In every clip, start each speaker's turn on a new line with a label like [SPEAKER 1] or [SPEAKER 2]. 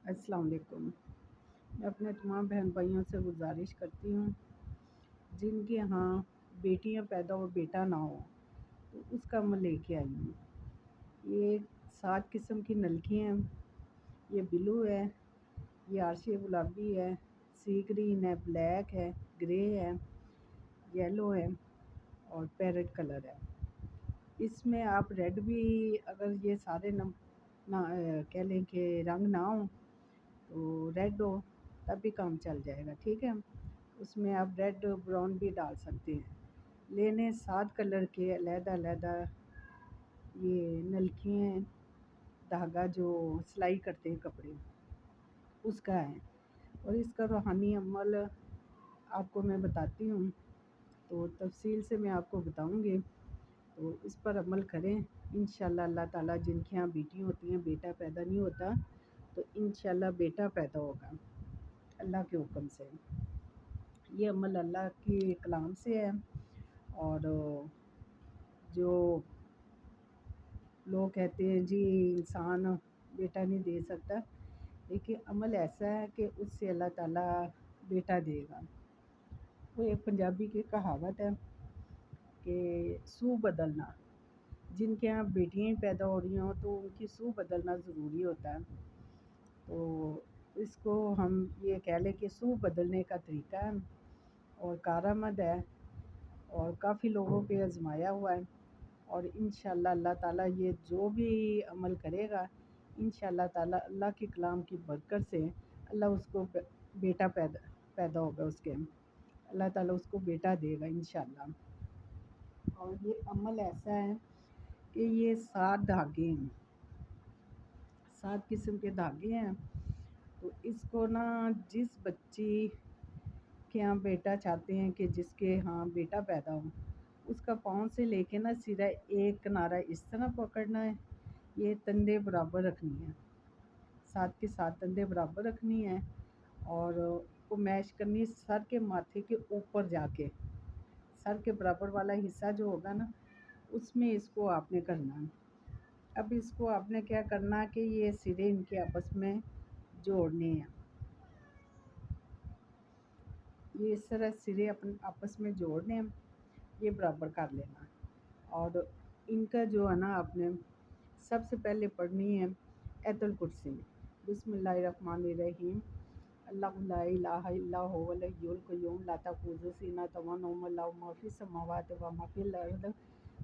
[SPEAKER 1] السلام علیکم۔ میں اپنے تمام بہن بھائیوں سے گزارش کرتی ہوں جن کے ہاں بیٹیاں پیدا اور بیٹا نہ ہو تو اس کا عمل لے کے آئی ہوں۔ یہ 7 قسم کی نلکی ہیں۔ یہ بلو ہے، یہ عرشی گلابی ہے، سی گرین ہے، بلیک ہے، گرے ہے، یلو ہے اور پیرٹ کلر ہے۔ اس میں آپ ریڈ بھی، اگر یہ سارے کہہ لیں کہ رنگ نہ ہوں تو ریڈ ہو تب بھی کام چل جائے گا، ٹھیک ہے۔ اس میں آپ ریڈ براؤن بھی ڈال سکتے ہیں۔ لینے 7 کلر کے علیحدہ علیحدہ یہ نلکی ہیں، دھاگا جو سلائی کرتے ہیں کپڑے اس کا ہے، اور اس کا روحانی عمل آپ کو میں بتاتی ہوں، تو تفصیل سے میں آپ کو بتاؤں گی، تو اس پر عمل کریں انشاءاللہ۔ اللہ تعالیٰ جن کے یہاں بیٹی ہوتی ہیں بیٹا پیدا نہیں ہوتا تو انشاءاللہ بیٹا پیدا ہوگا اللہ کے حکم سے۔ یہ عمل اللہ کی کلام سے ہے، اور جو لوگ کہتے ہیں جی انسان بیٹا نہیں دے سکتا، لیکن عمل ایسا ہے کہ اس سے اللہ تعالیٰ بیٹا دے گا۔ وہ ایک پنجابی کی کہاوت ہے کہ سو بدلنا، جن کے یہاں بیٹیاں ہی پیدا ہو رہی ہوں تو ان کی سو بدلنا ضروری ہوتا ہے۔ تو اس کو ہم یہ کہہ لیں کہ سو بدلنے کا طریقہ ہے اور کارآمد ہے، اور کافی لوگوں پہ آزمایا ہوا ہے، اور انشاءاللہ اللہ تعالیٰ یہ جو بھی عمل کرے گا انشاءاللہ تعالیٰ اللہ کے کلام کی برکت سے اللہ اس کو بیٹا پیدا ہوگا، اس کے اللہ تعالیٰ اس کو بیٹا دے گا انشاءاللہ۔ اور یہ عمل ایسا ہے کہ یہ 7 دھاگے ہیں، 7 قسم کے دھاگے ہیں۔ تو اس کو نا جس بچی کے ہاں بیٹا چاہتے ہیں کہ جس کے ہاں بیٹا پیدا ہو، اس کا پاؤں سے لے کے نا سیدھا ایک کنارہ اس طرح پکڑنا ہے، یہ تندے برابر رکھنی ہے، 7 کے 7 تندے برابر رکھنی ہے، اور کو میش کرنی سر کے ماتھے کے اوپر جا کے، سر کے برابر والا حصہ جو ہوگا نا اس میں اس کو آپ نے کرنا ہے۔ اب اس کو آپ نے کیا کرنا کہ یہ سرے ان کے آپس میں جوڑنے ہیں، یہ اس طرح سرے اپنے آپس میں جوڑنے ہیں، یہ برابر کر لینا، اور ان کا جو ہے نا آپ نے سب سے پہلے پڑھنی ہے آیت الکرسی۔ بسم اللہ الرحمن الرحیم، اللہ لا الہ الا هو الحی القیوم لا تأخذہ سنۃ ونوم لہ ما فی السماوات وما فی الارض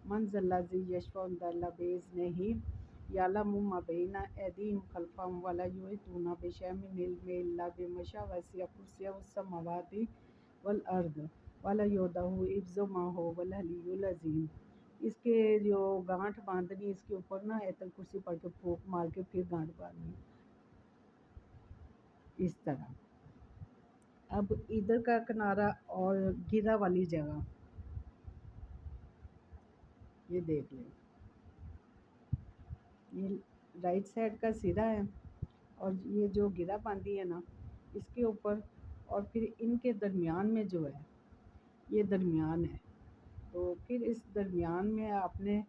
[SPEAKER 1] من ذا الذی یشفع عندہ الا بإذنہ یعلم ما بین ایدیہم وخلفہم ولا یحیطون بشیء من علمہ الا بما شاء وسع کرسیہ السماوات والارض ولا یؤودہ حفظہما وهو العلی العظیم۔ اس کے جو گانٹھ باندھنی، اس کے اوپر نا آیت الکرسی پڑھ کے پھونک مار کے پھر گانٹھ باندھنی، اس طرح۔ اب ادھر کا کنارہ اور گرہ والی جگہ یہ دیکھ لیں، یہ رائٹ سائڈ کا سرا ہے، اور یہ جو گرہ باندھی ہے نا اس کے اوپر، اور پھر ان کے درمیان میں جو ہے یہ درمیان ہے، تو پھر اس درمیان میں آپ نے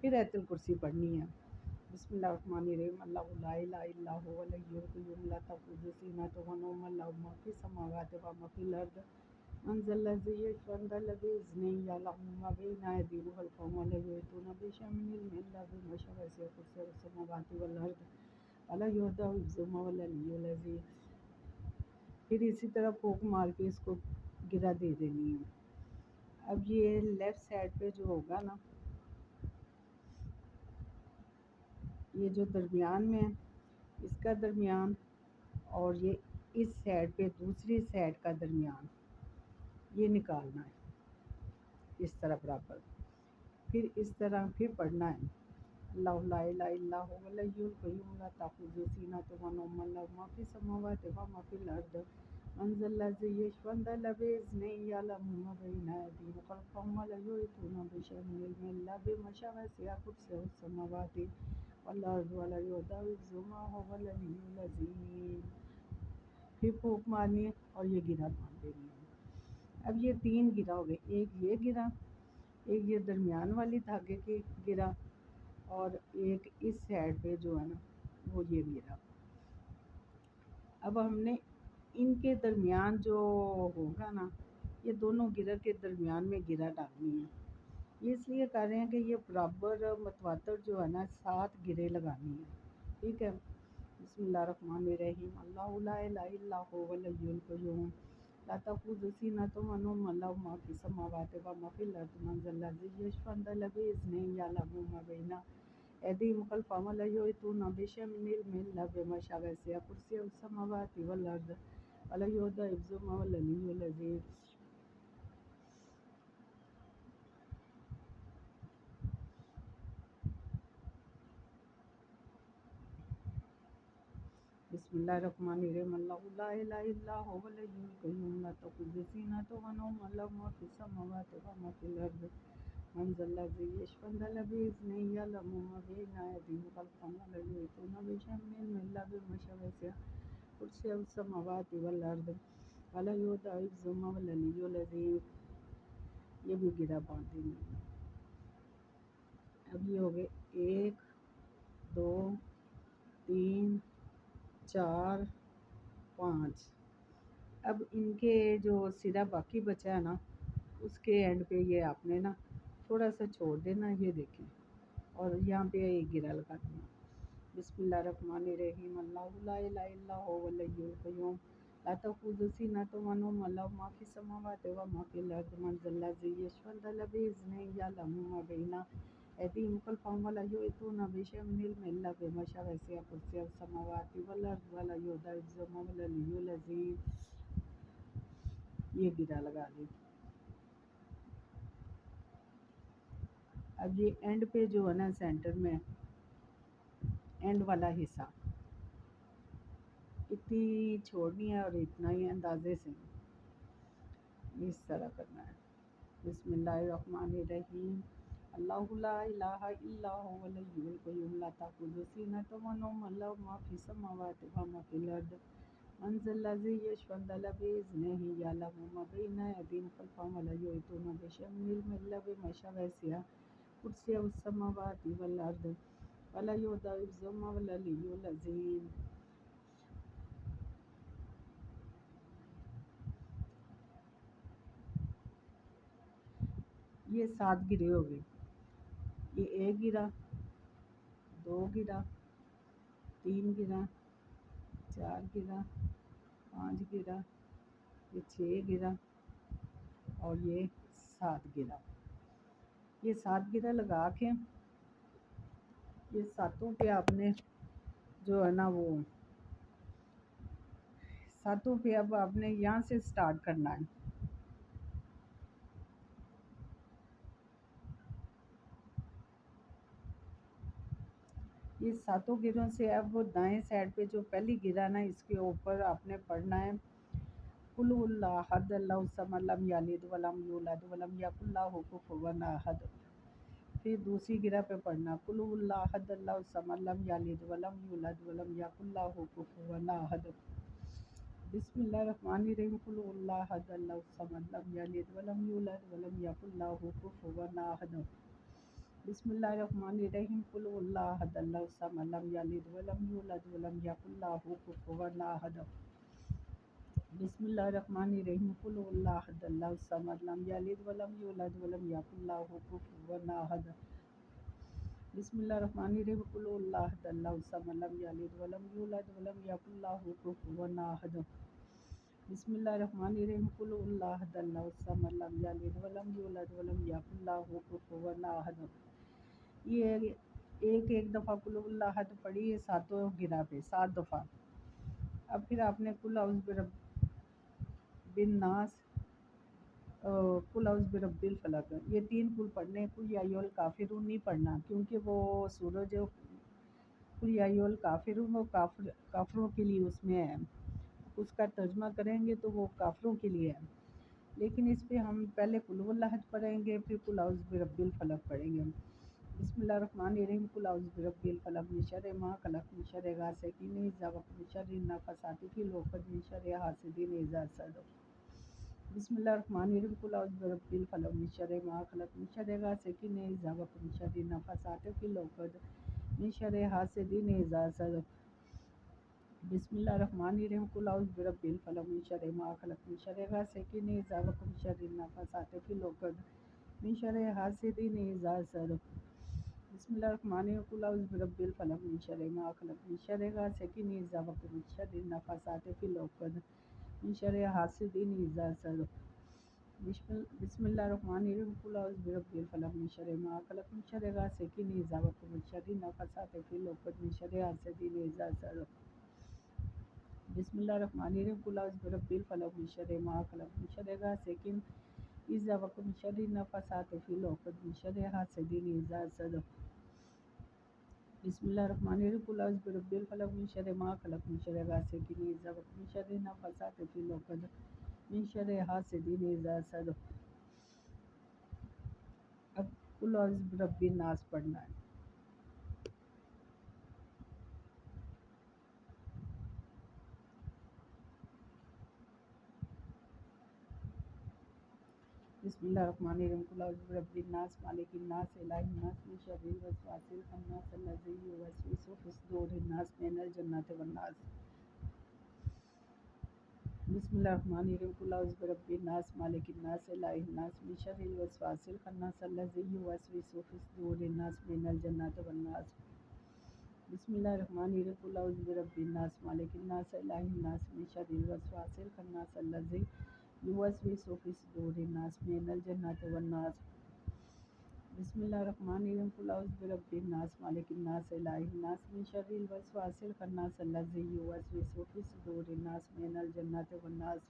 [SPEAKER 1] پھر آیت الکرسی پڑھنی ہے۔ بسم اللہ الرحمن الرحیم، اللہ لا الہ الا هو الحی القیوم لا تأخذہ سنۃ ونوم لہ ما فی السماوات وما فی الارض من ذا الذی یشفع عندہ الا بإذنہ یعلم ما بین ایدیہم وخلفہم ولا یحیطون بشیء من علمہ الا بما شاء وسع کرسیہ السماوات والارض ولا یؤودہ حفظہما وهو العلی العظیم۔ پھر اسی طرح پھونک مار کے اس کو گرہ دے دینی ہے۔ اب یہ لیفٹ سائڈ پہ جو ہوگا نا، یہ جو درمیان میں ہے اس کا درمیان، اور یہ اس سائڈ پہ دوسری سائڈ کا درمیان یہ نکالنا ہے اس طرح برابر، پھر اس طرح پھر پڑھنا ہے اللہ لا الہ الا هو الحی القیوم لا تأخذہ سنۃ ونوم لہ ما فی السماوات وما فی الارض من ذا الذی یشفع عندہ الا بإذنہ یعلم ما بین ایدیہم وخلفہم ولا یحیطون بشیء من علمہ الا بما شاء وسع کرسیہ السماوات والارض ولا یؤودہ حفظہما وهو العلی العظیم۔ پھر پھونک مارنی ہے اور یہ گرہ باندھ دینی ہے۔ اب یہ 3 گرہ ہو گئے، ایک یہ گرہ، ایک یہ درمیان والی دھاگے کی گرہ، اور ایک اس سائڈ پہ جو ہے نا وہ یہ گرہ۔ اب ہم نے ان کے درمیان جو ہوگا نا، یہ دونوں گرہ کے درمیان میں گرہ ڈالنی ہے۔ یہ اس لیے کر رہے ہیں کہ یہ برابر متواتر جو ہے نا 7 گرے لگانی ہے، ٹھیک ہے۔ بسم اللہ الرحمن الرحیم، اللہ لا الہ الا هو الحی القیوم لا تأخذہ سنۃ ونوم لہ ما فی السماوات وما فی الارض من ذا الذی یشفع عنده بإذنہ یعلم ما بین ایدیہم وخلفہم ولا یحیطون بشیء من علمہ الا بما شاء وسع کرسیہ السماوات والارض ولا یؤوده حفظہما وهو العلی العظیم۔ بسم اللہ الرحمن الرحیم، اللہ لا الہ الا هو الحی القیوم لا تأخذہ سنۃ ونوم لہ ما فی السماوات وما فی الارض من ذا الذی یشفع عنده بإذنہ یعلم ما بین ایدیہم وخلفہم ولا یحیطون بشیء من علمہ الا بما شاء وسع کرسیہ السماوات والارض ولا یؤوده حفظہما وهو العلی العظیم۔ یہ بھی گرہ باندھ دیں گے۔ اب یہ ہو گئے 1 2 3 4 5۔ اب ان کے جو سرا باقی بچا ہے نا، اس کے اینڈ پہ یہ آپ نے نا تھوڑا سا چھوڑ دینا، یہ دیکھیں، اور یہاں پہ ایک گرہ لگا دینا۔ بسم اللہ الرحمن الرحیم، اللہ لا الہ الا هو الحی القیوم لا تأخذہ سنۃ ونوم لہ ما فی السماوات وما فی الارض من ذا الذی یشفع عنده بإذنہ یعلم ما بین ایدیہم وخلفہم ولا یحیطون بشیء من علمہ الا بما شاء وسع کرسیہ السماوات والارض ولا یؤوده حفظہما وهو العلی العظیم۔ یہ گرہ لگا دیں۔ اب یہ اینڈ پہ جو ہے نا سینٹر میں اینڈ والا حصہ اتنی چھوڑنی ہے اور اتنا ہی اندازے سے اس طرح کرنا ہے۔ بسم اللہ الرحمن الرحیم، اللہ لا الہ الا هو الحی القیوم لا تأخذہ سنۃ ونوم لہ ما فی السماوات وما فی الارض من ذا الذی یشفع عنده بإذنہ یعلم ما بین ایدیہم وخلفہم ولا یحیطون بشیء من علمہ الا بما شاء وسع کرسیہ السماوات والارض ولا یؤوده حفظہما وهو العلی العظیم۔ یہ 7 گرے ہو گئے۔ یہ 1 گرہ، 2 گرہ، 3 گرہ، 4 گرہ، 5 گرہ، یہ 6 گرہ اور یہ 7 گرہ۔ یہ 7 گرہ لگا کے یہ ساتوں پہ آپ نے جو ہے نا وہ ساتوں پہ اب آپ نے یہاں سے سٹارٹ کرنا ہے۔ یہ ساتوں گروں سے اب دائیں سائڈ پہ جو پہلی گرہ نا، اس کے اوپر آپ نے پڑھنا ہے قل هو اللہ احد اللہ الصمد لم یلد ولم یولد ولم یکن لہ کفوا احد۔ پھر دوسری گرہ پہ پڑھنا قل هو اللہ احد اللہ الصمد لم یلد ولم یولد ولم یکن لہ کفوا احد۔ بسم اللہ الرحمن الرحیم، قل هو اللہ احد اللہ الصمد لم یلد ولم یولد ولم یکن لہ کفوا احد۔ بسم اللہ الرحمن الرحیم، قل هو اللہ احد اللہ الصمد لم یلد ولم یولد ولم یکن لہ کفوا احد۔ بسم اللہ الرحمن الرحیم، قل هو اللہ احد اللہ الصمد لم یلد ولم یولد ولم یکن لہ کفوا احد۔ بسم اللہ الرحمن الرحیم، قل هو اللہ احد اللہ الصمد لم یلد ولم یولد ولم یکن لہ کفوا احد۔ بسم اللہ الرحمن الرحیم، قل هو اللہ احد اللہ الصمد لم یلد ولم یولد ولم یکن لہ کفوا احد۔ یہ ایک دفعہ قل هو اللہ احد پڑھی ہے ساتوں گرہ پہ 7 دفعہ۔ اب پھر آپ نے قل اعوذ برب بالناس، قل اعوذ برب الفلق، یہ 3 قل پڑھنے۔ قل یا ایھا الکافرون نہیں پڑھنا، کیونکہ وہ سورج قل یا ایھا الکافرون وہ کافروں کے لیے اس میں ہے، اس کا ترجمہ کریں گے تو وہ کافروں کے لیے ہے۔ لیکن اس پہ ہم پہلے قل هو اللہ احد پڑھیں گے، پھر قل اعوذ برب الفلق پڑھیں گے۔ بسم اللہ الرحمن الرحیم، قل اعوذ برب الفلق من شر ما خلق من شر غاسق اذا وقب من شر النفاثات فی العقد من شر حاسد اذا حسد۔ بسم اللہ الرحمن الرحیم، قل اعوذ برب الفلق من شر ما خلق من شر غاسق اذا وقب من شر النفاثات فی العقد من شر حاسد اذا حسد۔ بسم اللہ الرحمن الرحیم قل اعوذ برب الفلق من شر ما خلق من شر غاسق اذا وقب من شر النفاثات فی العقد من شر حاسد اذا حسد بسم اللہ الرحمن الرحیم قل اعوذ برب الفلق من شر ما خلق من شر غاسق اذا وقب من شر النفاثات فی العقد من شر حاسد اذا حسد بسم اللہ الرحمن الرحیم قل اعوذ برب الفلق من شر ما خلق من شر غاسق اذا وقب من شر النفاثات فی العقد من شر حاسد اذا حسد بسم اللہ الرحمن الرحیم قل اعوذ برب الفلق من شر ما خلق من شر غاسق اذا وقب من شر النفاثات فی العقد من شر حاسد اذا حسد بسم اللہ الرحمن الرحیم قل اعوذ برب الفلق من شر ما خلق من شر غاسق اذا وقب من شر النفاثات فی العقد من شر حاسد اذا حسد اب قل اعوذ برب الناس پڑھنا ہے۔ بسم اللہ الرحمن الرحیم قل اعوذ برب الناس مالک الناس الہ الناس من شر الوسواس الخناس الذی یوسوس فی صدور الناس من الجنۃ والناس بسم اللہ الرحمن الرحیم قل اعوذ برب الناس مالک الناس الہ الناس من شر الوسواس الخناس الذی یوسوس فی صدور الناس من الجنۃ والناس بسم اللہ الرحمن الرحیم قل اعوذ برب الناس مالک الناس الہ الناس من شر الوسواس الخناس الذی یوسوس فی صدور الناس من الجنۃ والناس بسم اللہ الرحمن الرحیم قل اعوذ برب الناس مالک الناس الہ الناس من شر الوسواس الخناس الذی یوسوس فی صدور الناس من الجنۃ والناس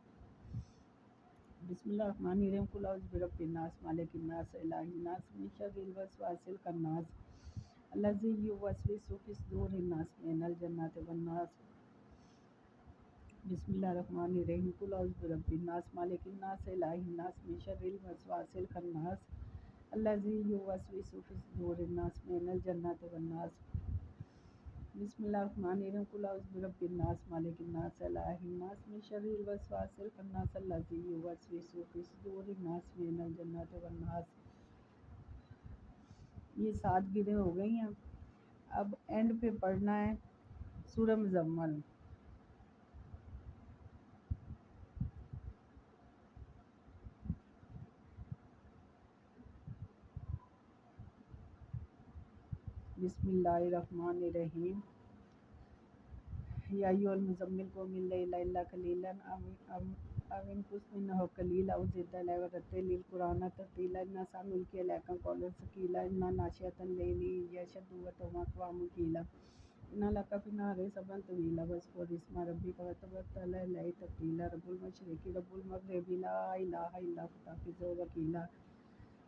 [SPEAKER 1] بسم اللہ الرحمن الرحیم قل اعوذ برب الناس مالک الناس الہ الناس من شر الوسواس الخناس الذی یوسوس فی صدور الناس من الجنۃ والناس بسم اللہ الرحمن الرحیم قل اعوذ برب الناس مالک الناس الہ الناس من شر الوسواس الخناس الذی یوسوس فی صدور الناس من الجنۃ والناس بسم اللہ الرحمن الرحیم قل اعوذ برب الناس مالک الناس الہ الناس من شر الوسواس الخناس الذی یوسوس فی صدور الناس من الجنۃ والناس۔ یہ 7 گرہیں ہو گئی ہیں۔ اب اینڈ پہ پڑھنا ہے سورہ مزمل۔ بسم اللہ الرحمن الرحیم یا ایھا المزمل قم اللیل الا قلیلا او انقص منہ قلیلا او زد علیہ ورتل القرآن ترتیلا انا سنلقی علیک قولا ثقیلا ان ناشئۃ اللیل ہی اشد وطئا قیلا ان لک فی النہار سبحا طویلا واذکر اسم ربک وتبتل الیہ تبتیلا رب المشرق رب المغرب لا الہ الا هو فاتخذہ وکیلا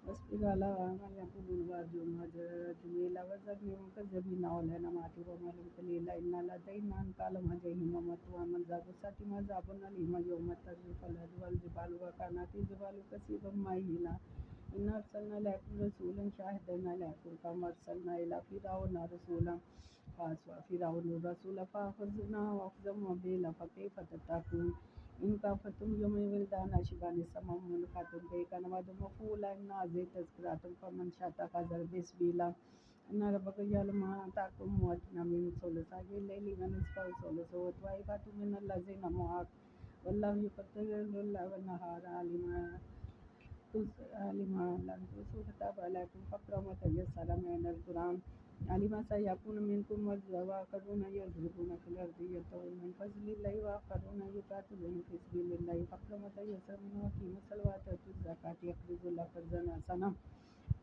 [SPEAKER 1] واصبر علی ما یقولون وارجوہم رجا جمیلا وذرنی والمکذبین اولی النعمۃ ومهلہم قلیلا ان لدینا انکالا وجحیما وطعاما ذا غصۃ وعذابا الیما یوم ترجف الارض والجبال وکانت الجبال کثیبا مہیلا انا ارسلنا الیکم رسولا شاہدا علیکم کما ارسلنا الی فرعون رسولا فعصا فرعون الرسول فاخذناہ اخذا وبیلا فکیف تتقون ان کافرتم یوم ولدان شیبان سمم ملقاتم بیکان وعد مفعولا ان هذه تذکرۃ فمن شاء اتخذ الی سبیلا ان ربک یعلم ما تحکم وادنا من ثلثای اللیل ونصفه وثلثه وطائفۃ من الذین معک واللہ یقدر اللیل والنہار علما لن تحصوا فتاب علیکم فاقرؤوا ما تیسر من القرآن علم سیکون منکم مرضی وآخرون یضربون فی الارض یبتغون من فضل اللہ وآخرون یقاتلون فی سبیل اللہ فاقرؤوا ما تیسر منہ واقیموا الصلاۃ وآتوا الزکاۃ یقرضوا اللہ قرضا حسنا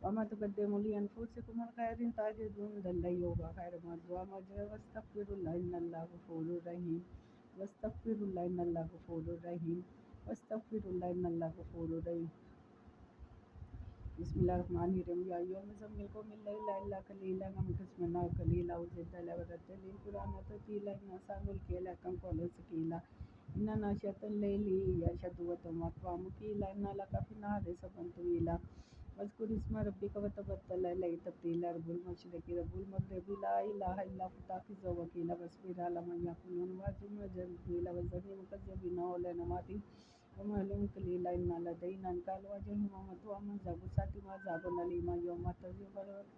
[SPEAKER 1] وما تقدموا لانفسکم من خیر تجدوہ عند اللہ هو خیر مثوابا واجرا واستغفروا اللہ ان اللہ غفور رحیم واستغفر اللہ ان اللہ غفور رحیم واستغفر اللہ ان اللہ غفور رحیم۔ بسم اللہ الرحمن الرحیم یا ایھا المزمل قم اللیل الا قلیلا او انقص منہ قلیلا او زد علیہ ورتل القرآن ترتیلا انا سنلقی علیک قولا ثقیلا ان ناشئۃ اللیل ہی اشد وطئا قیلا ان لک فی النہار سبحا طویلا واذکر اسم ربک وتبتل الیہ تبتیلا رب المشرق رب المغرب لا الہ الا هو فاتخذہ وکیلا واصبر علی ما یقولون وارجوہم رجا جمیلا وذرنی والمکذبین اولی النعمۃ ومهلهم قلیلا ان لدینا انکالا وجحیما وطعاما ذا غصۃ وعذابا الیما یوم ترجف الارض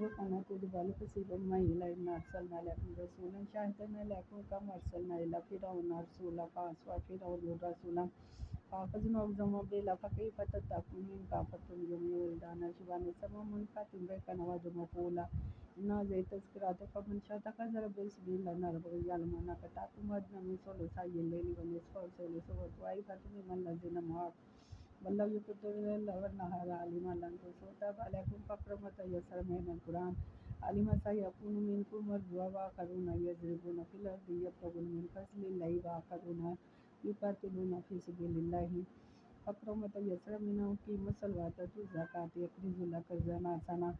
[SPEAKER 1] وكانت الجبال كثيبا مهيلا إن أرسلنا لكم رسولا شاهدا لكم كما أرسلنا إلى فرعون رسولا فعصى فرعون الرسول فأخذناه بالعذاب فكيف تتقون إن كفرتم يوم ولدان شيبان سما منفاتن بكنا وجمهولا إن هذه تذكرة فمن شاء اتخذ بسبيل الله ربه يعلم أنك تقوم أدنى من ثلثي الليل ونصفه وثلثه وطائفة من الذين معك والله يقدر الليل والنهار علما لن تسوء عليكم فاقرأوا ما تيسر من القرآن علم سيكون منكم مرضى وآخرون يضربون في الأرض يبتغون من فضل الله وآخرون يقاتلون في سبيل الله فاقرأوا ما تيسر منه أقيموا الصلاة وآتوا الزكاة يخرجوا لك الزنا حسنا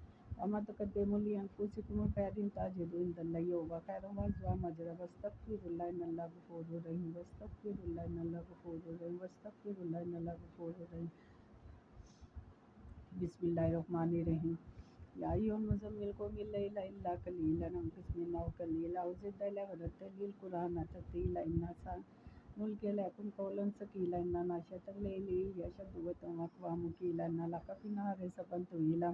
[SPEAKER 1] وما تقدموا لأنفسكم من خير تجدوا عند الله هو خيرا وأعظم أجرا واستغفروا الله إن الله غفور رحيم واستغفروا الله إن الله غفور رحيم واستغفروا الله إن الله غفور رحيم بسم الله الرحمن الرحيم يا أيها المزمل قم الليل إلا قليلا انقص منه قليلا أو زد عليه ورتل القرآن ترتيلا إنا سنلقي عليكم قولا ثقيلا إن ناشئة الليل هي أشد وطئا وأقوم قيلا إن لك في النهار سبحا طويلا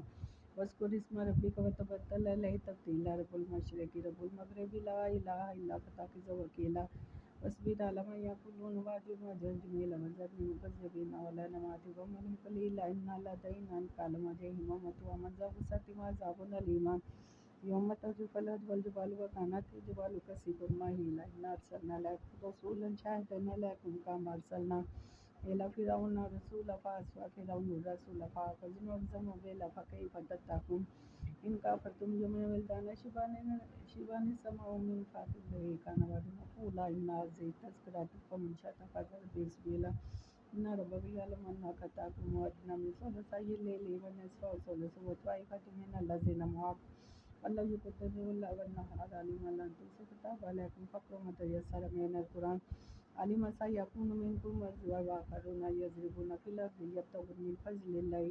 [SPEAKER 1] واذكر اسم ربك وتبتل إليه تبتيلا رب المشرق رب المغرب لا إله إلا هو فاتخذه وكيلا واصبر على ما يقولون واجر وجر جميلا وذرني مكذبين ولا نماتهم ومنهم قليلا إنا لدينا أنكالا وجحيما ومأوى من ذا غصة وعذاب أليم يوم ترجف الأرض والجبال وكانت الجبال كثيبا مهيلا إنا أرسلنا إليكم رسولا شاهدا عليكم كما أرسلنا إلى فرعون رسولا فعصى فرعون الرسول فأخذناه بالعذاب فكيف تتقون إن كفرتم يوم ولدان شيبان سماء من فاتن به كان وعد مفعولا إن هذه تذكرة فمن شاء اتخذ سبيلا إن ربك يعلم أنك تقوم أدنى من ثلثي الليل ونصفه وثلثه وطائفة من الذين معك والله يقدر الليل والنهار علما لن تحصوا كتاب عليكم فاقرأوا ما تيسر من القرآن علم سيكون منكم مرضى وآخرون يضربون في الأرض يبتغون من فضل الله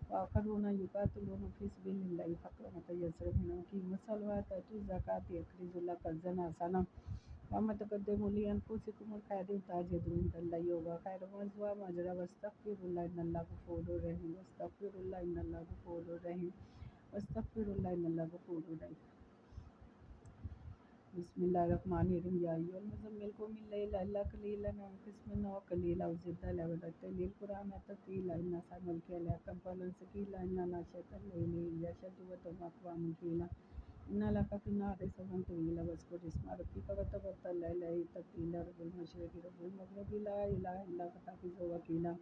[SPEAKER 1] وآخرون يقاتلون في سبيل الله فاقرأوا ما تيسر منه أقيموا الصلاة وآتوا الزكاة يخرجوا لك الزنا حسنا وما تقدموا لأنفسكم من خير تجدوا عند الله هو خيرا وأعظم أجرا واستغفروا الله إن الله غفور رحيم واستغفروا الله إن الله غفور رحيم واستغفروا الله إن الله غفور رحيم بسم الله الرحمن الرحيم يا أيها المزمل قم الليل إلا قليلا انقص منه قليلا وزد عليه ورتل القرآن ترتيلا إنا سنلقي عليك قولا ثقيلا إن ناشئة الليل هي أشد وطئا وأقوم قيلا إن لك في النهار سبحا طويلا واذكر اسم ربك وتبتل إليه تبتيلا رب المشرق رب المغرب لا إله إلا هو فاتخذه وكيلا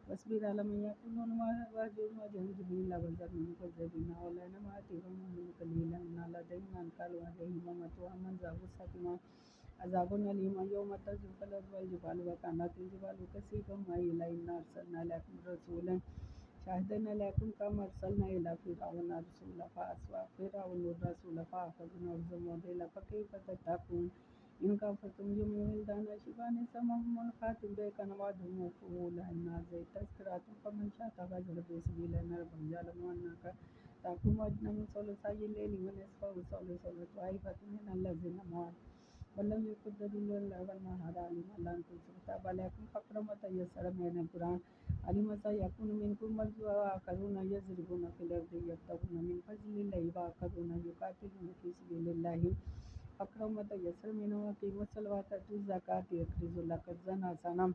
[SPEAKER 1] واصبر على ما يقولون واهجرهم هجرا جميلا وذرني المكذبين ولا نماتهم ومنهم قليلا إنا لدينا أنكالا وجحيما ومأوى من ذا غصة عذاب أليم يوم ترجف الأرض والجبال وكانت الجبال كثيبا مهيلا إنا أرسلنا إليكم رسولا شاهدا عليكم كما أرسلنا إلى فرعون رسولا فعصى فرعون الرسول فأخذناه بالعذاب فكيف تتقون إن كفرتم يوم ولدان شيبان سماء منفات بكنا وعدهم مفعولا إن هذه تذكرة فمن شاء اتخذ سبيلا إن ربك يعلم أنك تقوم أدنى من ثلثي الليل ونصفه وثلثه وطائفة من الذين معك والله يقدر الليل والنهار علما لن تحصوا كتاب عليكم فاقرأوا ما تيسر من القرآن علم سيكون منكم مرضى وآخرون يضربون في الأرض يبتغون من فضل الله وآخرون يقاتلون في سبيل الله فاقرأوا ما تيسر منه وأقيموا الصلاة وآتوا الزكاة يخرجوا لك الزنا حسنا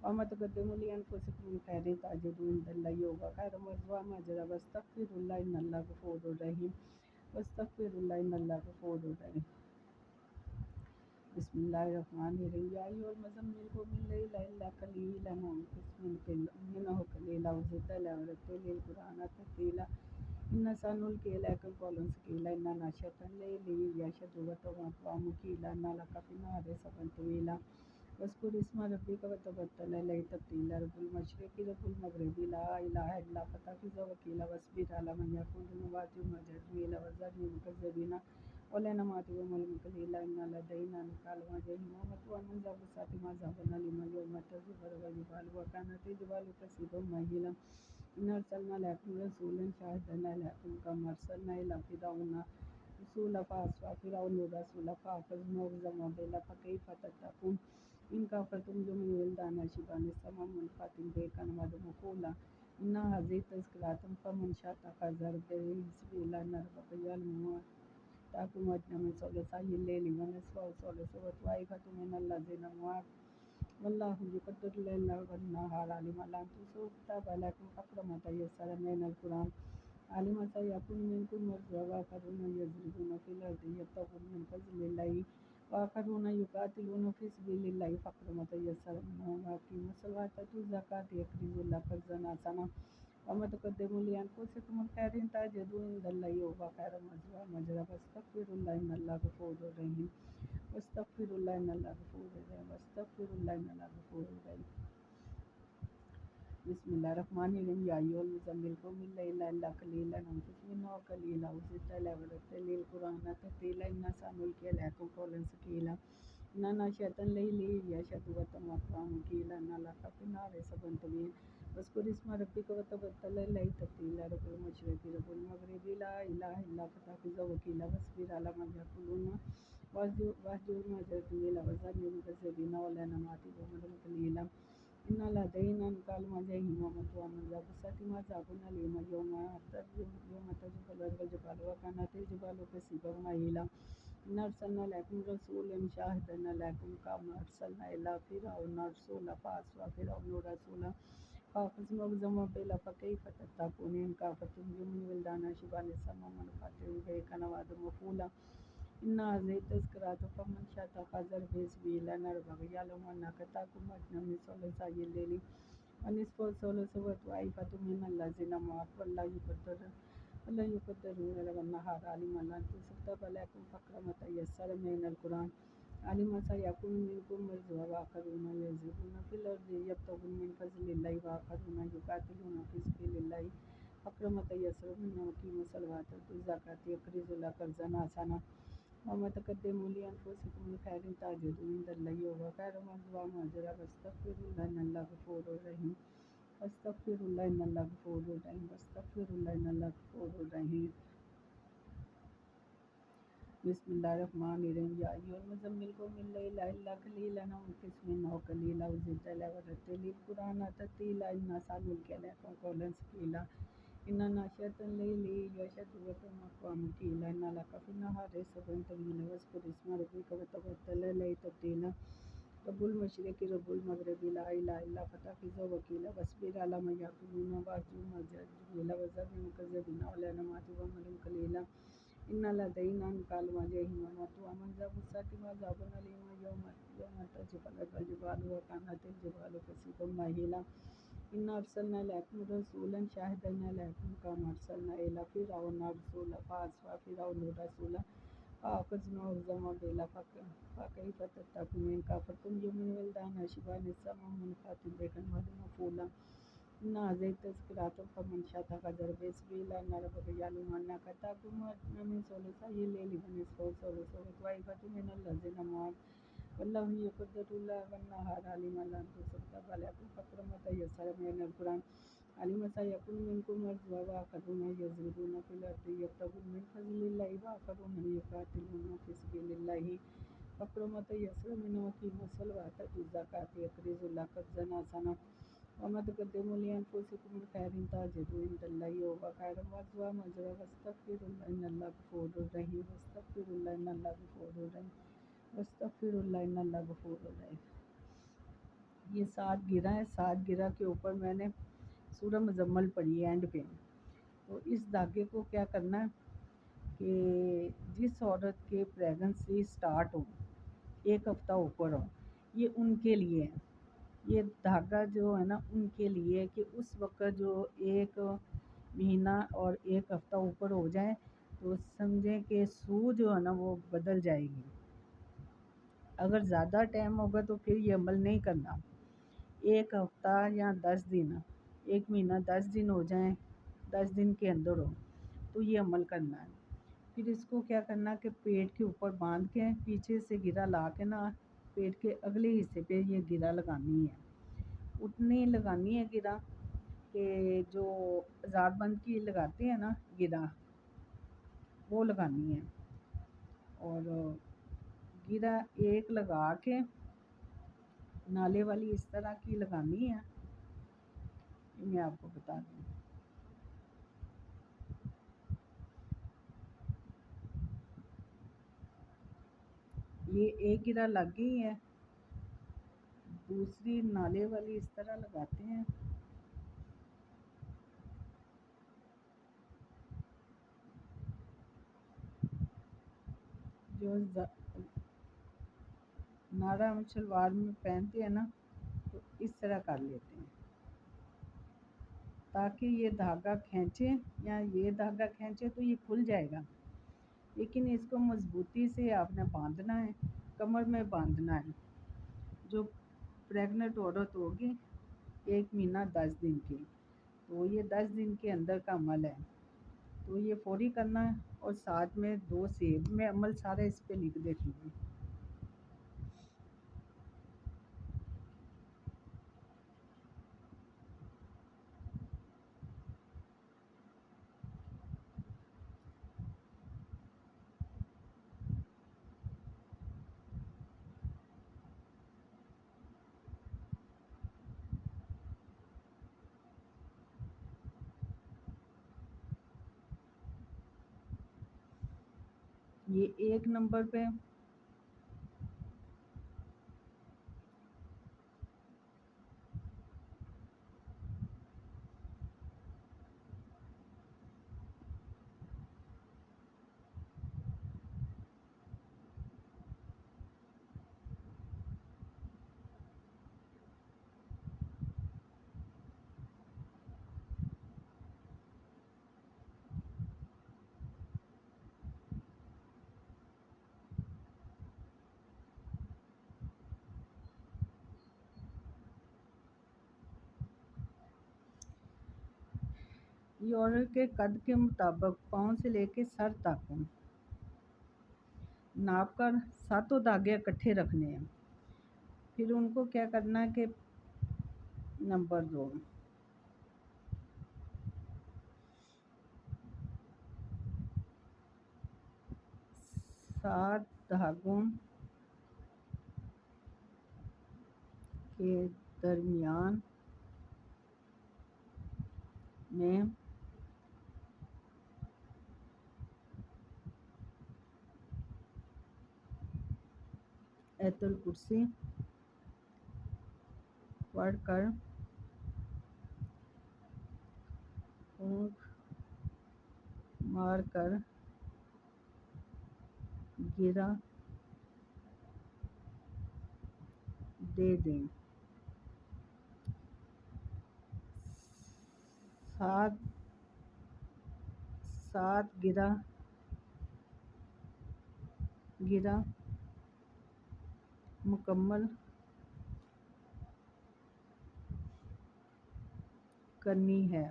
[SPEAKER 1] وما تقدموا لأنفسكم من خير تجدوا عند الله هو خيرا وأعظم أجرا واستغفروا الله إن الله غفور رحيم واستغفروا الله إن الله غفور رحيم بسم الله الرحمن الرحيم يا أيها المزمل قم الليل إلا قليلا انقص منه قليلا وزد عليه ورتل القرآن ترتيلا إنا سنلقي عليك قولا ثقيلا إن ناشئة الليل هي أشد وطئا وأقوم قيلا إن لك في النهار سبحا طويلا واذكر اسم ربك وتبتل إليه تبتيلا رب المشرق رب المغرب لا إله إلا هو فاتخذه وكيلا واصبر على من يقولون واجرهم هجرا جميلا وذرني المكذبين ولا نماتهم ومنهم قليلا إن لدينا أنكالا وجحيما ومأوى من ذا غصة وعذاب أليم يوم ترجف الأرض والجبال وكانت الجبال كثيبا مهيلا إن أرسلنا إليكم رسولا شاهدا عليكم كما أرسلنا إلى فرعون رسولا فعصى فرعون الرسول فأخذناه بالعذاب فكيف تتقون إن كفرتم يوم ولدان شيبان سماء منفات به كان وعد مفعولا إنا هذه تذكرة فمن شاء اتخذ إلى سبيل يعلمون تأكل أدنى من ثلثي الليل ونصفه وثلثه وطائفة من الذين معك والله يقدر الليل والنهار علم أن تحصوا كتاب لكم فاقرأوا ما تيسر من القرآن علم سيكون منكم مرضى وآخرون يضربون في الأرض يبتغون من فضل الله وآخرون يقاتلون في سبيل الله فاقرأوا ما تيسر منه وأقيموا الصلاة وآتوا الزكاة يقرضوا الله قرضا حسنا وما تقدموا لأنفسكم من خير تجدوه عند الله هو خيرا وأجرا واستغفروا الله إن الله غفور رحيم واستغفر الله إن الله غفور رحيم واستغفر الله إن الله غفور رحيم بسم الله الرحمن الرحيم يا أيها المزمل قم الليل إلا قليلا انقص منه قليلا أو زد عليه ورتل القرآن ترتيلا إنا سنلقي عليكم قولا ثقيلا إن ناشئة الليل هي أشد وطئا وأقوم قيلا إن لك في النهار سبحا طويلا واذكر اسم ربك وتبتل إليه تبتيلا رب المشرق رب المغرب لا إله إلا هو فاتخذه وكيلا واصبر على ما يقولون واهجر مهجرا جميلا وذرني المكذبين ولا نماطل ومن قليلا إن لدينا نكال ما جاههم ومن بسات ما زابنا لما يوم تجب الأرض الجبال وكانت الجبال كثيبا مهيلا إن أرسلنا لكم رسولا شاهدا لكم كما أرسلنا إلى فرعون رسولا فعصى فرعون رسولا فأخذنا بذنب بلا فكيف تتقون إن كافرتم يوم ولدان شبان السماء من فاتر به كان وعد مفعولا إن هذه تذكرة فمن شاء اتخذ إلى سبيلا ربك يعلم أنك تقوم أدنى من ثلثي الليل ونصفه وثلثه وطائفة من الذين معك والله يقدر الليل والنهار علم أن تكتب لكم فاقرأوا ما تيسر من القرآن علم سيكون منكم مرضى وآخرون يضربون في الأرض يبتغون من فضل الله وآخرون يقاتلون في سبيل الله فاقرأوا ما تيسر منه وأقيموا الصلاة وآتوا الزكاة يقرضوا الله قرضا حسنا وما تقدموا لأنفسكم من خير تجدوه عند الله هو خيرا وأجرا واستغفروا الله إن الله غفور رحيم واستغفر الله إن الله غفور رحيم واستغفر الله إن الله غفور رحيم بسم الله الرحمن الرحيم يا أيها المزمل قم الليل إلا قليلا أو انقص منه قليلا أو زد عليه ورتل القرآن ترتيلا إنا سنلقي عليكم قولا ثقيلا إن ناشئة الليل هي أشد وطئا وأقوم قيلا إن لك في النهار سبحا طويلا واذكر اسم ربك وتبتل إليه تبتيلا رب المشرق رب المغرب لا إله إلا هو فاتخذه وكيلا واصبر على ما يقولون واهجرهم هجرا جميلا وذرني المكذبين ولا نماطل ومهل قليلا إن لدينا نكال ما جاههم ومن بسات ما زابنا لما يوم تجب الأرض الجبال وكانت الجبال كثيبا مهيلا إن أرسلنا لكم رسولا شاهدا لكم كما أرسلنا إلى فرعون رسولا فعصى فرعون رسولا فأخذناه بلا فكيف تتقون إن كفرتم يوم ولدان شبان السماء منفات بكم مفعولا إن هذه تذكرة فمن شاء اتخذ إلى سبيلا إن ربك يعلم أنك تقوم أدنى من ثلثي الليل ونصفه وثلثه وطائفة من الذين معك والله يقدر الليل والنهار علم أن تكتب لكم فاقرأوا ما تيسر من القرآن علم سيكون منكم مرضى وآخرون يضربون في الأرض يبتغون من فضل الله وآخرون يقاتلون في سبيل الله فاقرأوا ما تيسر منه وأقيموا الصلاة وآتوا الزكاة يقرضوا الله قرضا حسنا وما تقدموا لأنفسكم من خير تجدوه عند الله هو خيرا وأجرا واستغفروا الله إن الله غفور رحيم واستغفر الله إن الله غفور رحيم واستغفر الله إن الله غفور رحيم یہ 7 گرہ ہے. 7 گرہ کے اوپر میں نے سورہ مزمل پڑھی ہے اینڈ پہ. تو اس دھاگے کو کیا کرنا ہے کہ جس عورت کے پریگنسی سٹارٹ ہو 1 ہفتہ اوپر ہو یہ ان کے لیے ہے. یہ دھاگا جو ہے نا ان کے لیے کہ اس وقت جو 1 مہینہ اور 1 ہفتہ اوپر ہو جائے تو سمجھیں کہ سو جو ہے نا وہ بدل جائے گی. اگر زیادہ ٹائم ہوگا تو پھر یہ عمل نہیں کرنا. 1 ہفتہ یا 10 دن 1 مہینہ 10 دن ہو جائیں 10 دن کے اندر ہو تو یہ عمل کرنا ہے. پھر اس کو کیا کرنا کہ پیٹ کے اوپر باندھ کے پیچھے سے گرہ لا کے نا پیٹ کے اگلے حصے پہ یہ گرہ لگانی ہے. اتنی لگانی ہے گرہ کہ جو ہزار بند کی لگاتے ہیں نا گرہ وہ لگانی ہے. اور گرہ ایک لگا کے نالے والی اس طرح کی لگانی ہے یہ میں آپ کو بتا دوں. یہ ایک گرہ لگ گئی ہے، دوسری نالے والی اس طرح لگاتے ہیں. جو نعرہ ہم شلوار میں پہنتے ہیں نا، تو اس طرح کر لیتے ہیں تاکہ یہ دھاگا کھینچے یا یہ دھاگا کھینچے تو یہ کھل جائے گا، لیکن اس کو مضبوطی سے آپ نے باندھنا ہے، کمر میں باندھنا ہے. جو پریگننٹ عورت ہوگی 1 مہینہ 10 دن کی، تو یہ 10 دن کے اندر کا عمل ہے، تو یہ فوری کرنا ہے. اور ساتھ میں 2 سیب، میں عمل سارا اس پہ لکھ دیتی ہوں. یہ 1 نمبر پہ یہ عورت کے قد کے مطابق پاؤں سے لے کے سر تک ناپ کر 7 دھاگے اکٹھے رکھنے ہیں. پھر ان کو کیا کرنا ہے کہ نمبر 2، 7 دھاگوں کے درمیان میں ایت الکرسی پڑھ کر پھونک مار کر گرہ دے دیں. 7 گرہ مکمل کرنی ہے.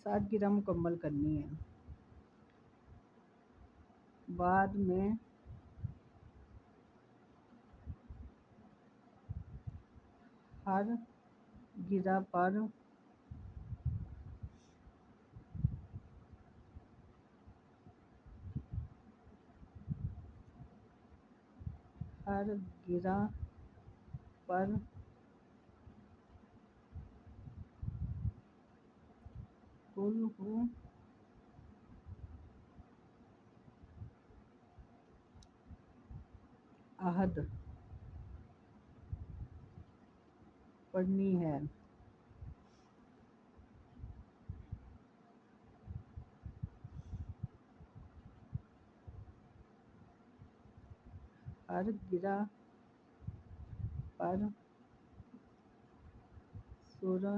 [SPEAKER 1] 7 گرہ مکمل کرنی ہے. بعد میں ہر گرہ پر قل ہو احد پڑھنی ہے. ہر گرہ پر سورہ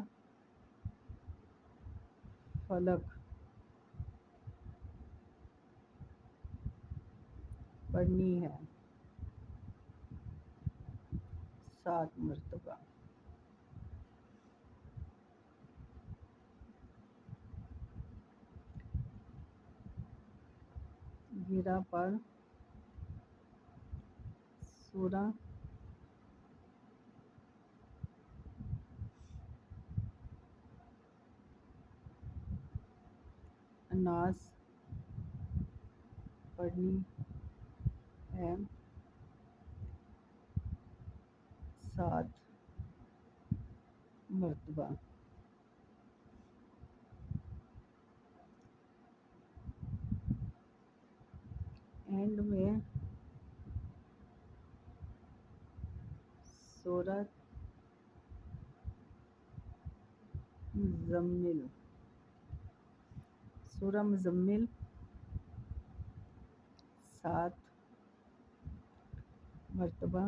[SPEAKER 1] فلق پڑھنی ہے 7 مرتبہ. گرہ پر سورہ اناس پڑھنی ہے. 7 مرتبہ. اینڈ میں سورۃ مزمل، سورہ مزمل 7 مرتبہ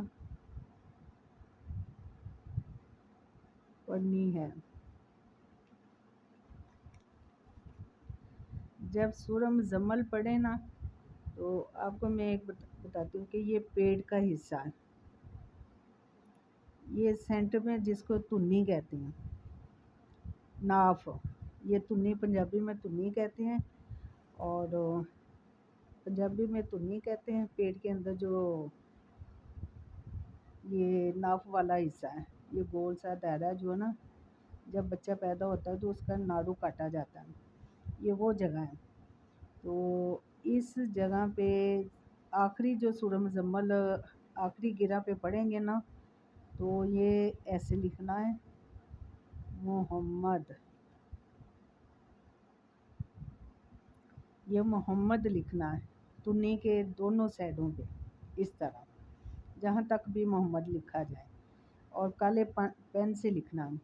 [SPEAKER 1] پڑھنی ہے. جب سورہ مزمل پڑھے نا تو آپ کو میں ایک بتاتی ہوں کہ یہ پیٹ کا حصہ ہے. یہ سینٹر میں جس کو تنی کہتے ہیں، ناف، یہ تنی پنجابی میں تنی کہتے ہیں، اور پنجابی میں تنی کہتے ہیں. پیٹ کے اندر جو یہ ناف والا حصہ ہے، یہ گول سا دائرہ جو ہے نا، جب بچہ پیدا ہوتا ہے تو اس کا ناڑو کاٹا جاتا ہے، یہ وہ جگہ ہے. تو اس جگہ پہ آخری جو سورہ مزمل آخری گرہ پہ پڑھیں گے نا تو یہ ایسے لکھنا ہے، محمد، یہ محمد لکھنا ہے تنی کے دونوں سائڈوں پہ، اس طرح جہاں تک بھی محمد لکھا جائے، اور کالے پین سے لکھنا ہے.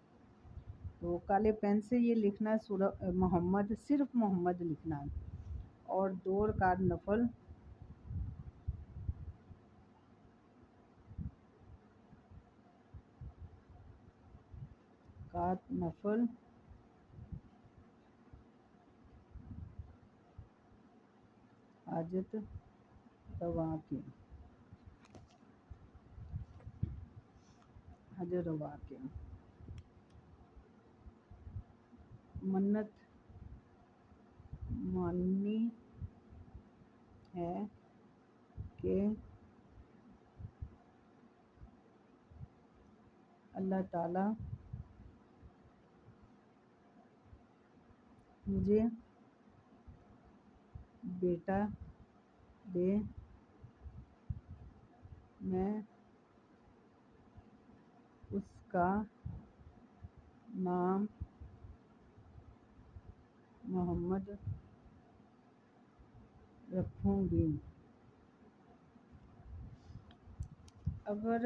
[SPEAKER 1] تو کالے پین سے یہ لکھنا ہے سورہ محمد، صرف محمد لکھنا ہے. اور 2 رکعت نفل، نفل حاجت روا کے، حاجت روا کے، منت ماننی ہے کہ اللہ تعالی مجھے بیٹا دے، میں اس کا نام محمد رکھوں گی. اگر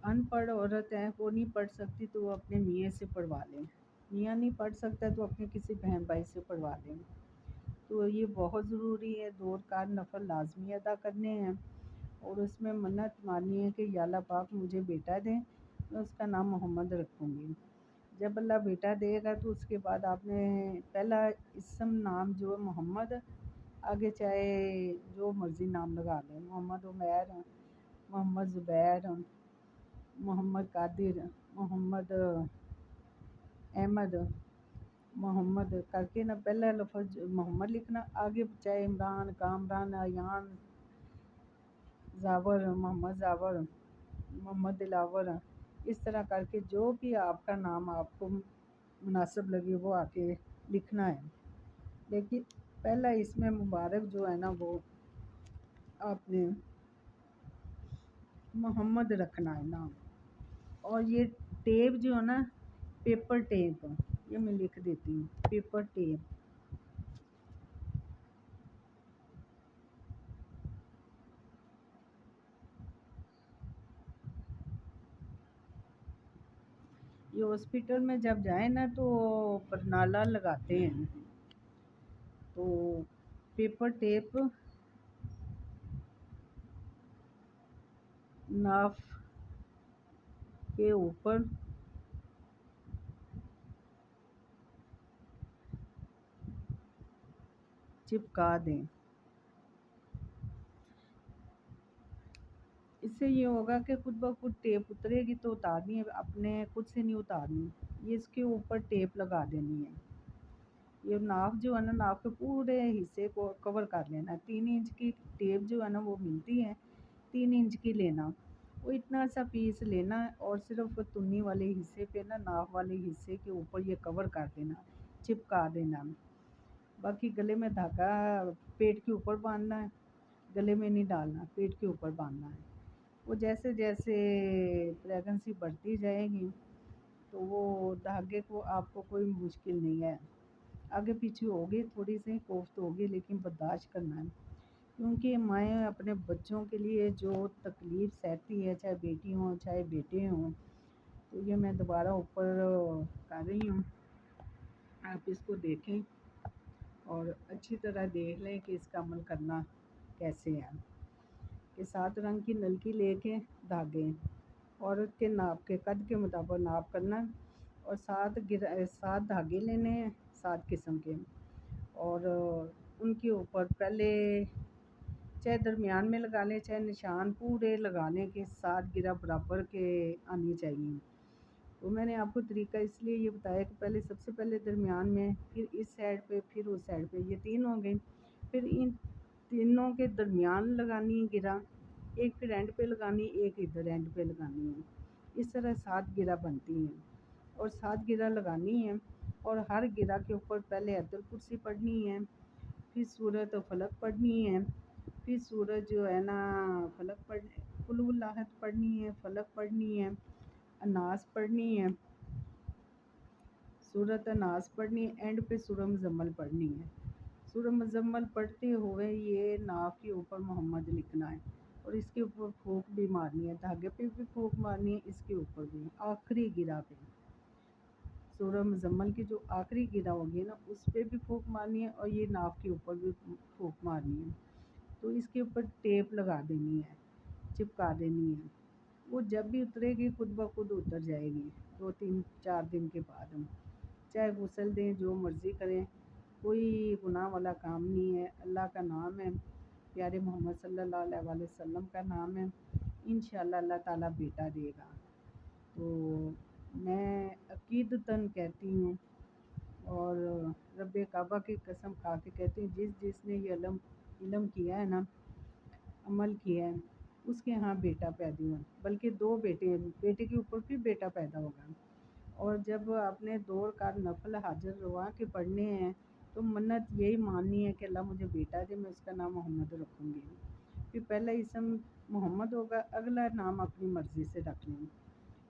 [SPEAKER 1] ان پڑھ عورت ہے، وہ نہیں پڑھ سکتی تو وہ اپنے میاں سے پڑھوا لیں. میاں نہیں پڑھ سکتا تو اپنے کسی بہن بھائی سے پڑھوا لیں. تو یہ بہت ضروری ہے، 2 رکعت نفل لازمی ادا کرنے ہیں، اور اس میں منت مانی ہے کہ یا اللہ پاک مجھے بیٹا دیں، میں اس کا نام محمد رکھوں گی. جب اللہ بیٹا دے گا تو اس کے بعد آپ نے پہلا اسم نام جو ہے محمد، آگے چاہے جو مرضی نام لگا لیں، محمد عمیر، محمد زبیر، محمد قادر، محمد احمد، محمد کر کے نا پہلا لفظ محمد لکھنا، آگے چاہے عمران، کامران، ایان، زاور، محمد زاور، محمد دلاور، اس طرح کر کے جو بھی آپ کا نام آپ کو مناسب لگے وہ آ کے لکھنا ہے. لیکن پہلا اس میں مبارک جو ہے نا وہ آپ نے محمد رکھنا ہے نام. اور یہ ٹیپ جو ہے نا، پیپر ٹیپ، یہ میں لکھ دیتی ہوں، پیپر ٹیپ. یہ ہاسپٹل میں جب جائیں نا تو برنالہ لگاتے ہیں، تو پیپر ٹیپ ناف کے اوپر چپکا دیں. اس سے یہ ہوگا کہ خود بخود ٹیپ اترے گی تو اتارنی ہے، اپنے خود سے نہیں اتارنی، یہ اس کے اوپر ٹیپ لگا دینی ہے. یہ ناف جو ہے نا، ناف کے پورے حصے کو کور کر لینا ہے. 3 انچ کی ٹیپ جو ہے نا وہ ملتی ہے، 3 انچ کی لینا، وہ اتنا سا پیس لینا، اور صرف تنی والے حصے پہ نا، ناف والے حصے کے اوپر یہ کور کر دینا، چپکا دینا. باقی گلے میں دھاگا پیٹ کے اوپر باندھنا ہے، گلے میں نہیں ڈالنا، پیٹ کے اوپر باندھنا ہے. وہ جیسے جیسے پریگنسی بڑھتی جائے گی تو وہ دھاگے کو آپ کو کوئی مشکل نہیں ہے، آگے پیچھے ہوگی تھوڑی سی کوفت ہوگی لیکن برداشت کرنا ہے، کیونکہ مائیں اپنے بچوں کے لیے جو تکلیف سہتی ہے، چاہے بیٹی ہوں چاہے بیٹے ہوں، تو یہ میں دوبارہ اوپر کر رہی ہوں، آپ اس کو دیکھیں اور اچھی طرح دیکھ لیں کہ اس کا عمل کرنا کیسے ہے، کہ 7 رنگ کی نلکی لے کے دھاگے عورت کے ناپ کے قد کے مطابق ناپ کرنا، اور 7 دھاگے لینے ہیں 7 قسم کے، اور ان کے اوپر پہلے چاہے درمیان میں لگا لیں چاہے نشان پورے لگا لیں کہ 7 گرہ برابر کے آنی چاہیے۔ تو میں نے آپ کو طریقہ اس لیے یہ بتایا کہ پہلے سب سے پہلے درمیان میں، پھر اس سائڈ پہ، پھر اس سائڈ پہ، یہ 3 ہوں گے، پھر ان تینوں کے درمیان لگانی ہے گرہ، ایک پھر اینڈ پہ لگانی، ایک ادھر اینڈ پہ لگانی ہے، اس طرح 7 گرہ بنتی ہیں، اور 7 گرہ لگانی ہے، اور ہر گرہ کے اوپر پہلے آیت الکرسی پڑھنی ہے، پھر سورۃ فلق پڑھنی ہے، پھر سورج جو ہے نا فلق قل هو اللہ احد پڑھنی ہے، فلق پڑھنی ہے، اناس پڑھنی ہے، سورۃ اناس پڑھنی ہے، اینڈ پہ سورہ مزمل پڑھنی ہے۔ سورہ مزمل پڑھتے ہوئے یہ ناف کے اوپر محمد لکھنا ہے، اور اس کے اوپر پھونک بھی مارنی ہے، دھاگے پہ بھی پھونک مارنی ہے، اس کے اوپر بھی آخری گرہ پہ، سورہ مزمل کی جو آخری گرہ ہوگی نا اس پہ بھی پھونک مارنی ہے، اور یہ ناف کے اوپر بھی پھونک مارنی ہے، تو اس کے اوپر ٹیپ لگا دینی ہے، چپکا دینی ہے، وہ جب بھی اترے گی خود بخود اتر جائے گی، 2 3 4 دن کے بعد، ہم چاہے غسل دیں جو مرضی کریں، کوئی گناہ والا کام نہیں ہے، اللہ کا نام ہے، پیارے محمد صلی اللہ علیہ وآلہ وسلم کا نام ہے، انشاءاللہ اللہ تعالیٰ بیٹا دے گا۔ تو میں عقیدتاً کہتی ہوں، اور رب کعبہ کی قسم کھا کے کہتی ہوں، جس جس نے یہ علم کیا ہے نا، عمل کیا ہے، اس کے ہاں بیٹا پیدا ہوا، بلکہ 2 بیٹے، بیٹے کے اوپر بھی بیٹا پیدا ہوگا، اور جب آپ نے 2 رکعت نفل حاجر روا کے پڑھنے ہیں تو منت یہی ماننی ہے کہ اللہ مجھے بیٹا دے، میں اس کا نام محمد رکھوں گی، پھر پہلا اسم محمد ہوگا، اگلا نام اپنی مرضی سے رکھ لیں،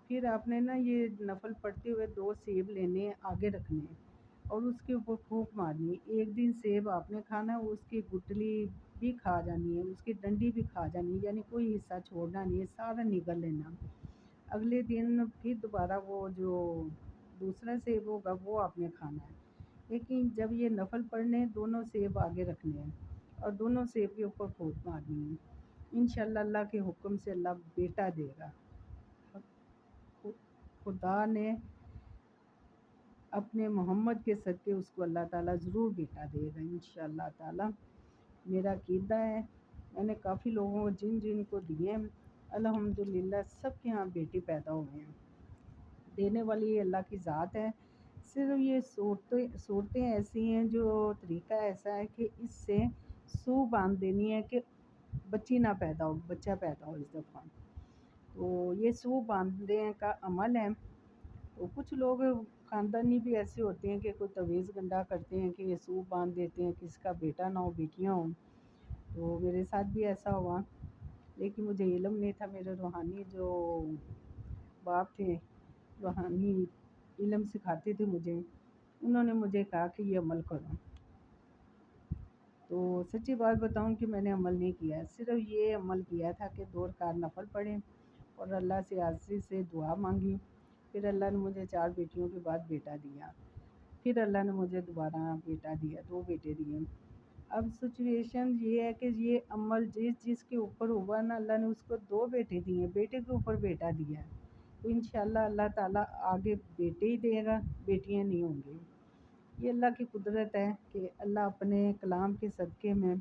[SPEAKER 1] پھر آپ نے نا یہ نفل پڑھتے ہوئے 2 سیب لینے ہیں آگے رکھنے ہیں، اور اس کے اوپر پھونک مارنی ہے، ایک دن سیب آپ نے کھانا ہے، اس کی گٹلی بھی کھا جانی ہے، اس کی ڈنڈی بھی کھا جانی ہے، یعنی کوئی حصہ چھوڑنا نہیں ہے، سارا نگل لینا، اگلے دن پھر دوبارہ وہ جو دوسرا سیب ہوگا وہ آپ نے کھانا ہے، لیکن جب یہ نفل پڑھنے دونوں سیب آگے رکھنے ہیں، اور دونوں سیب کے اوپر پھونک مارنی ہے، انشاءاللہ اللہ کے حکم سے اللہ بیٹا دے گا، خدا نے اپنے محمد کے صدقے اس کو اللہ تعالیٰ ضرور بیٹا دے گا انشاءاللہ تعالیٰ، میرا عقیدہ ہے، میں نے کافی لوگوں کو جن جن کو دیے ہیں الحمدللہ سب کے ہاں بیٹے پیدا ہوئے ہیں، دینے والی اللہ کی ذات ہے، صرف یہ صورتیں ایسی ہیں، جو طریقہ ایسا ہے کہ اس سے سو باندھ دینی ہے کہ بچی نہ پیدا ہو، بچہ پیدا ہو اس دفعہ، تو یہ سو باندھنے کا عمل ہے، تو کچھ لوگ خاندانی بھی ایسے ہوتے ہیں کہ کوئی تویز گنڈا کرتے ہیں کہ یہ سوپ باندھ دیتے ہیں کسی کا بیٹا نہ ہو بیٹیاں ہوں، تو میرے ساتھ بھی ایسا ہوا، لیکن مجھے علم نہیں تھا، میرے روحانی جو باپ تھے، روحانی علم سکھاتے تھے مجھے، انہوں نے مجھے کہا کہ یہ عمل کرو، تو سچی بات بتاؤں کہ میں نے عمل نہیں کیا، صرف یہ عمل کیا تھا کہ 2 رکعت نفل پڑھیں اور اللہ سے عاجزی سے دعا مانگی، پھر اللہ نے مجھے 4 بیٹیوں کے بعد بیٹا دیا، پھر اللہ نے مجھے دوبارہ بیٹا دیا، 2 بیٹے دیے، اب سچویشن یہ ہے کہ یہ عمل جس کے اوپر ہوا نا اللہ نے اس کو 2 بیٹے دیے، بیٹے کے اوپر بیٹا دیا ہے، تو انشاءاللہ اللہ تعالیٰ آگے بیٹے ہی دے گا، بیٹیاں نہیں ہوں گی، یہ اللہ کی قدرت ہے کہ اللہ اپنے کلام کے صدقے میں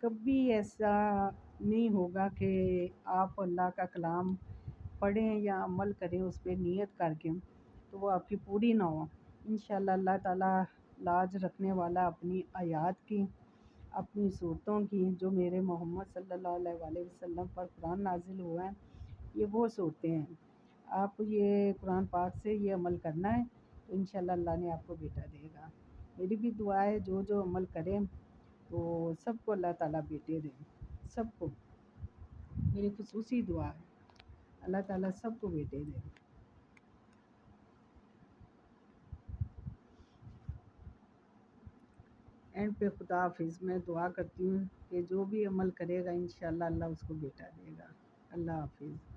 [SPEAKER 1] کبھی ایسا نہیں ہوگا کہ آپ اللہ کا کلام پڑھیں یا عمل کریں اس پہ نیت کر کے تو وہ آپ کی پوری نہ ہو، انشاءاللہ اللہ تعالیٰ لاج رکھنے والا اپنی آیات کی، اپنی صورتوں کی، جو میرے محمد صلی اللہ علیہ وآلہ وسلم پر قرآن نازل ہوا ہے، یہ وہ صورتیں ہیں، آپ یہ قرآن پاک سے یہ عمل کرنا ہے تو انشاءاللہ اللہ نے آپ کو بیٹا دے گا، میری بھی دعا ہے جو عمل کریں تو سب کو اللہ تعالیٰ بیٹے دیں، سب کو، میری خصوصی دعا ہے، اللہ تعالیٰ سب کو بیٹے دے۔ اینڈ پہ خدا حافظ، میں دعا کرتی ہوں کہ جو بھی عمل کرے گا انشاءاللہ اللہ اس کو بیٹا دے گا۔ اللہ حافظ۔